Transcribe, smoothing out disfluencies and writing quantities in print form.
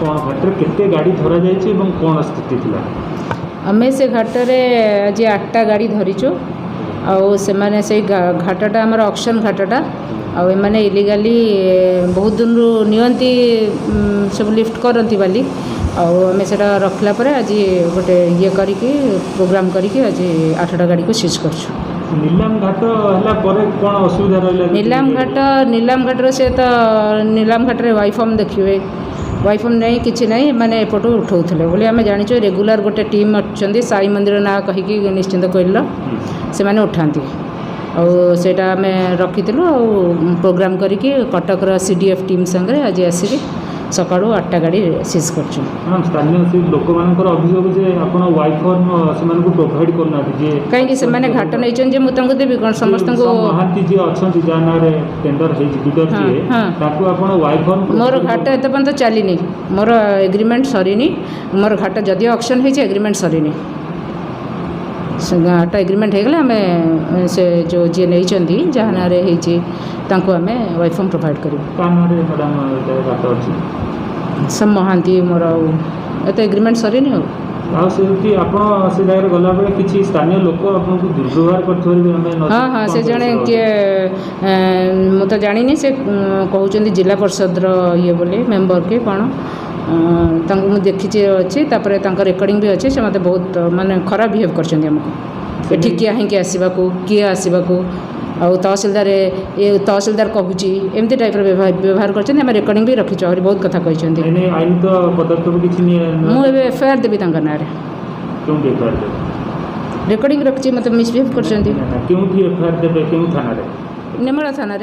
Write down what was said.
कौन घाटे केते गाड़ी धरा जाइए कौन स्थिति थिला आमे से घाटरे आज 8टा गाड़ी धरीचु आउ से माने से घाटटा आमर ऑक्शन घाटटा आउ एमाने इलीगाली बहुत दिन नियंती सब लिफ्ट करती बाली आउ आमे सेटा रखला परे आज गोटे ये करिकी प्रोग्राम करिकी आज 8टा गाड़ी को सीज करछु। नीलाम घाट हला परे कोन असुविधा रहला नीलाम घाटर से तो नीलाम घाटर वाइफम देखिए वाइफम नहीं किसी नहीं मैंने एपटू उठाऊले बोले आम जानी रेगुलर गोटे टीम अच्छा साई मंदिर ना कहीकि निश्चिंत कहल से मैंने उठाती आईटा आम रखीलु प्रोग्राम करिकी कटकर सीडीएफ टीम संगे आज आसिक सका 8टा गाड़ी सीज कर स्थानीय लोक अभियोग प्रोवाइड करना कहीं से मैंने घाट नहीं मुझे देवी कौन समस्त मोर घाट एत पर्यंत चलनी मोर एग्रीमेंट सरीनी मोर घाट जदि ऑक्शन हो एग्रीमेंट सरीनी घाट एग्रीमेंट होगला आम से जो जी नहीं जहाँ ना आम वाइफम प्रोवाइड कर सब महांती मोर एत एग्रीमेंट सरीनी स्थानीय लोक दुर्व्यवहार हाँ हाँ से जड़े किए तो जानी से कहते जिला परिषद ये बोली मेंबर के कौन मुझे देखी अच्छी रेकर्डिंग भी अच्छे से मत बहुत माने खराब बिहेव कर किए हिंकी आसवा किए आसवा आउ तहसिलदार ये तहसिलदार कहूँ एमती टाइप व्यवहार कर रेकर्डिंग भी रखी आहरी बहुत कथा कहते मुझे एफआईआर देवी ना रेकर्डिंग रखी मतलब मिसबिहेव कर नेमरा थाना